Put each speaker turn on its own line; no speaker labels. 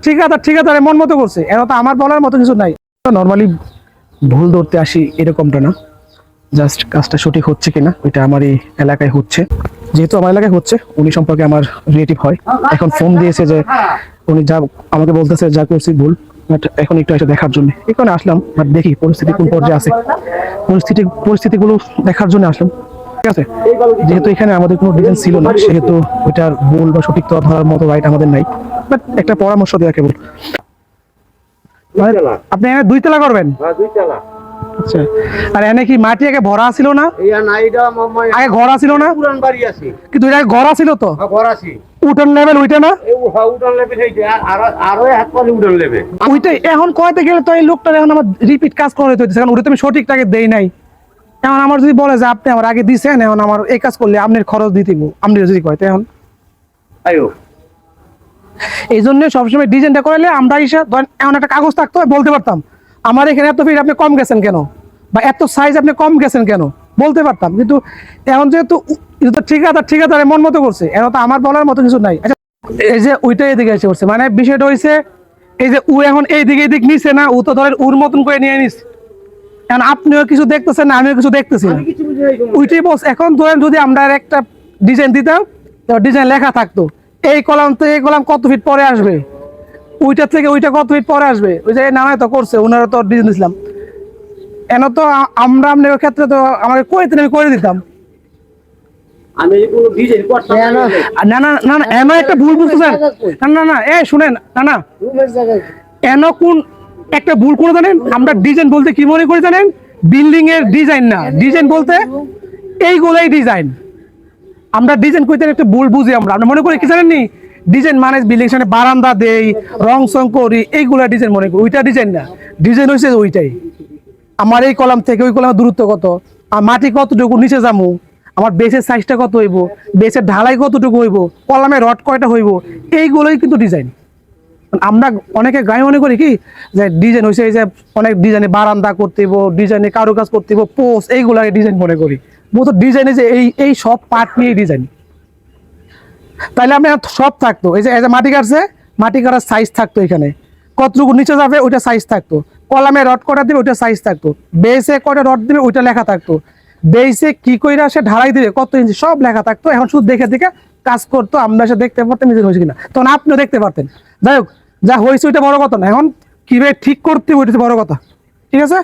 ঠিকাদার মন মতো করছে, এরা তো আমার বলার মতো কিছু নাই। নর্মালি ভুল ধরতে আসি এরকমটা না, জাস্ট কাজটা সঠিক হচ্ছে কিনা ওইটা আমার এই এলাকায় হচ্ছে, যেহেতু আমার এলাকায় হচ্ছে, উনি সম্পর্কে আমার রিলেটিভ হয়। এখন ফোন দিয়েছে যে উনি যা আমাকে বলতেছে যা করছি ভুল, বাট এখন একটু এসে দেখার জন্য এখানে আসলাম। বাট দেখি পরিস্থিতি কোন পর্যায়ে আছে, পরিস্থিতিগুলো দেখার জন্য আসলাম। ঠিক আছে, যেহেতু এখানে আমাদের কোনো ডিজাইন ছিল না, সেহেতু ওইটার ভুল বা সঠিক ধরার মতো রাইট আমাদের নাই, বাট একটা পরামর্শ দেওয়া কেবল। আপনি এখানে 2 তলা করবেন? আচ্ছা, আর এনে কি মাটি আগে ভরা ছিল না? আগে ঘরা ছিল না? কিন্তু এটা ঘরা ছিল তো, উঠান লেভেল ওইটা না, ওইটাই এখন কয়তে গেলে তো এই লোকটা এখন আমার রিপিট কাজ করে হইতেছে, কারণ ওটা আমি সঠিকটাকে দেই নাই। এখন আমার যদি বলে যে আপনি আমার আগে দিছেন, এখন আমার এই কাজ করলে আপনার খরচ দিতে আপনি যদি কয়, এখন এই জন্য সবসময় ডিজাইনটা করালে আমরা এমন একটা কাগজ থাকতো, বলতে পারতাম আমার এখানে এত ফিট আপনি কম গেছেন কেন, বা এত সাইজ আপনি কম গেছেন কেন, বলতে পারতাম। কিন্তু এখন যেহেতু ঠিকাদার মন মতো করছে, এখন তো আমার বলার মতো কিছু নাই। আচ্ছা, এই যে ওইটা এদিকে এসে করছে, মানে বিষয়টা হয়েছে এই যে ও এখন এইদিক নিছে না, ও তো ধরেন ওর মতন করে নিয়ে নিস, এখন আপনিও কিছু দেখতেছেন না, আমিও কিছু দেখতেছি না, ওইটাই বস। এখন ধরেন যদি আমরা একটা ডিজাইন দিতাম, তো ডিজাইন লেখা থাকতো এই কলাম তো এই কলাম কত ফিট পরে আসবে, ওইটা থেকে ওইটা কত ফিট পরে আসবে, ওই যে নামায় তো করছে ওনারা তো ডিজাইন দিছিলাম। এন তো আমরা আপনার ক্ষেত্রে তো আমাকে করে দিতেন, আমি করে দিতাম। না না না না, এমন একটা ভুল বুঝতেছেন। না না না, এই শুনেন, না না, এন কোন একটা ভুল করে জানেন, আমরা ডিজাইন বলতে কি মনে করি জানেন, বিল্ডিং এর ডিজাইন না, ডিজাইন বলতে এইগুলাই ডিজাইন। আমরা ডিজাইন কইতে একটা ভুল বুঝি, আমরা মনে করি কি জানেন নি, ডিজাইন মানে বিল্ডিং সামনে বারান্দা দেই, রং সং করি, এইগুলা ডিজাইন মনে করি। ওইটা ডিজাইন না, ডিজাইন হয়েছে ওইটাই আমার এই কলাম থেকে ওই কলামের দূরত্ব কত, আর মাটি কতটুকু নিচে যাবো, আমার বেসের সাইজটা কত হইব, বেসের ঢালাই কতটুকু হইব, কলামে রড কয়টা হইব, এইগুলোই কিন্তু ডিজাইন। আমরা অনেকে গায়ে মনে করি কি যে ডিজাইন হয়েছে এই যে অনেক ডিজাইনে বারান্দা করতে হইব, ডিজাইনে কারুকাজ করতে হইব, পোস্ট, এইগুলা ডিজাইন মনে করি। মূলত ডিজাইনে যে এই সব পার্ট নিয়ে ডিজাইন, তাইলে আমি সব থাকতো। এই যে মাটি কাটছে, মাটি কাটার সাইজ থাকতো, এখানে কতটুকু নিচে যাবে ওইটা সাইজ থাকতো, কলামে রড কটা দিবে ওইটা সাইজ থাকতো, বেসে কটা রড দিবে ওইটা লেখা থাকতো, বেসে কি কইরা সে ঢালাই দিবে কত ইঞ্চি সব লেখা থাকতো। এখন শুধু দেখে দেখে কাজ করতো, আমরা সে দেখতে পারতাম নিজের হয়েছে কিনা, তখন আপনিও দেখতে পারতেন। যাই হোক, যা হয়েছে ওইটা বড় কথা না, এখন কিভাবে ঠিক করতে ওইটা বড় কথা। ঠিক আছে।